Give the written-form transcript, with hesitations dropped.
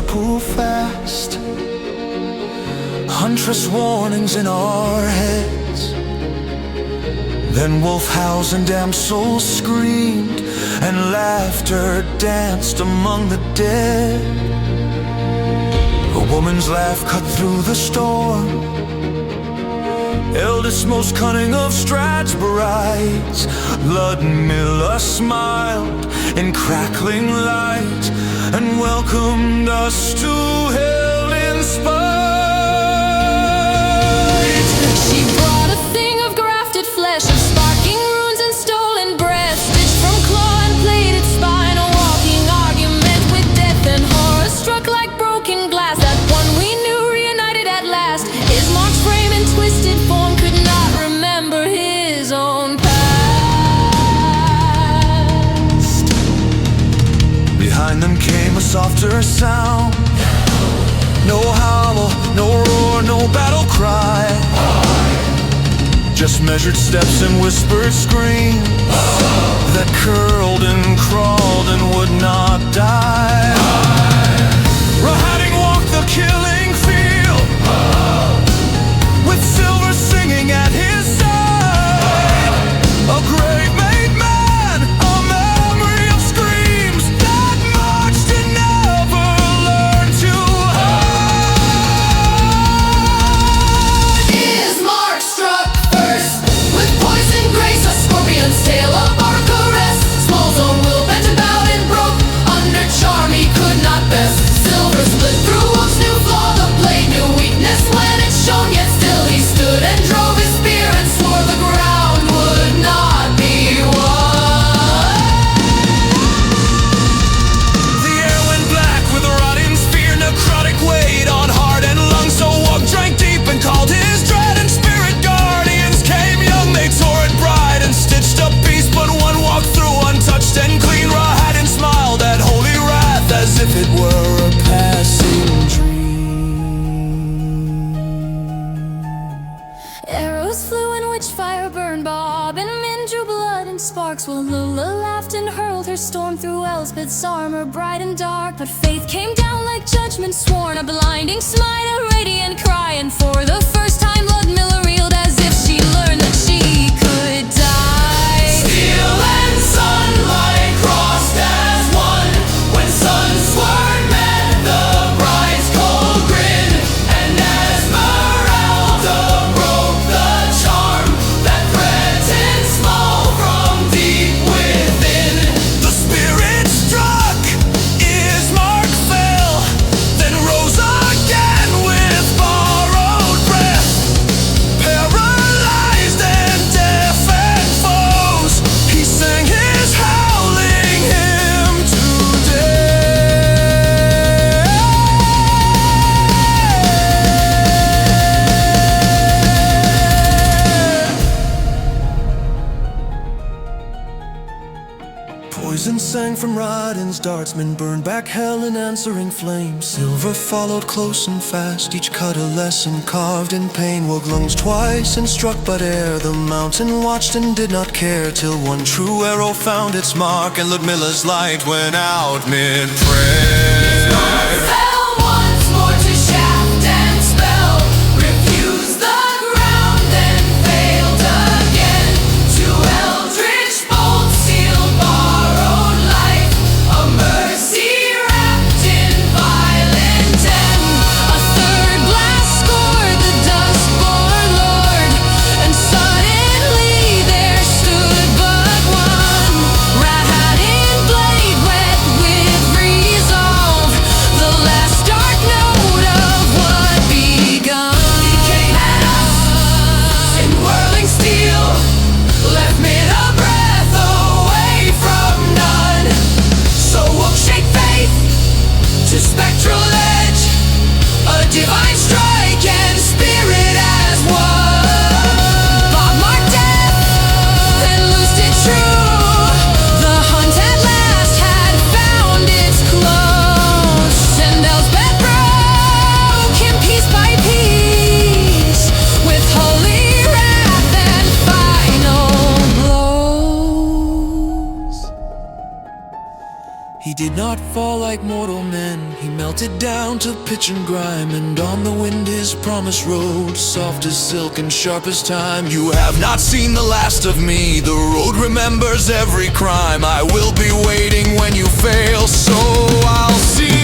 Pool fast, huntress warnings in our heads. Then wolf howls and damsels screamed, and laughter danced among the dead. A woman's laugh cut through the storm, eldest, most cunning of Strahd's brides. Ludmilla smiled in crackling light and welcomed us to hell in spite. She brought a thing of grafted flesh, of sparking runes and stolen breath, stitched from claw and plated spine, a walking argument with death and horror struck like broken glass. That one we knew reunited at last. His marked frame and twisted form could not remember his own past. Behind them came a softer sound. No howl, no roar, no battle cry. Just measured steps and whispered screams that curled and crawled and would not die. Rahading walked the killing field with silver singing at his side. A great made man, a memory of screams that marched and never learned to hide. His mark struck first with poison grace, a scorpion's tail, a bark arrest. Small zone will bent about and broke under charm he could not best. Silver split through wolf's new flaw, the blade knew weakness when it shone. Yet still he stood and drove his spear and swore the ground would not be won. The air went black with a rotting spear, necrotic weight on heart and lungs. So Wog drank deep and called his dread, and spirit guardians came young. They tore it bright and stitched up beast, but one walked through untouched and clean. Rahadin smiled at holy wrath as if it were a passing dream. Arrows flew and witchfire burned, Bob and Min drew blood and sparks, while Lula laughed and hurled her storm through Elspeth's armor bright and dark. But faith came down like judgment sworn, a blinding smite, a radiant cry, and for the first time Ludmilla reeled as if she learned that she could die. Steel and sunlight crossed as one when Sunsword met the bride's cold grin, and Esmeralda broke the charm that threatened small from deep within. The spirit struck, Ismark fell, then rose again with borrowed breath. Paralyzed and deafened foes, he sang his howling hymn to death. Poison sang from Radin's darts, men burned back hell in answering flames. Silver followed close and fast, each cut a lesson carved in pain. Wog lungs twice and struck, but ere the mountain watched and did not care, till one true arrow found its mark, and Ludmilla's light went out mid-prayer. Fell once more to shaft and spell, refused the ground, then failed again. To eldritch bolt sealed borrowed life, a mercy wrapped in violent death. A third blast scored the dust-born lord, and suddenly there stood but one. Rahadin blade wet with resolve, the last did not fall like mortal men. He melted down to pitch and grime, and on the wind his promise rode, soft as silk and sharp as time. You have not seen the last of me. The road remembers every crime. I will be waiting when you fail, so I'll see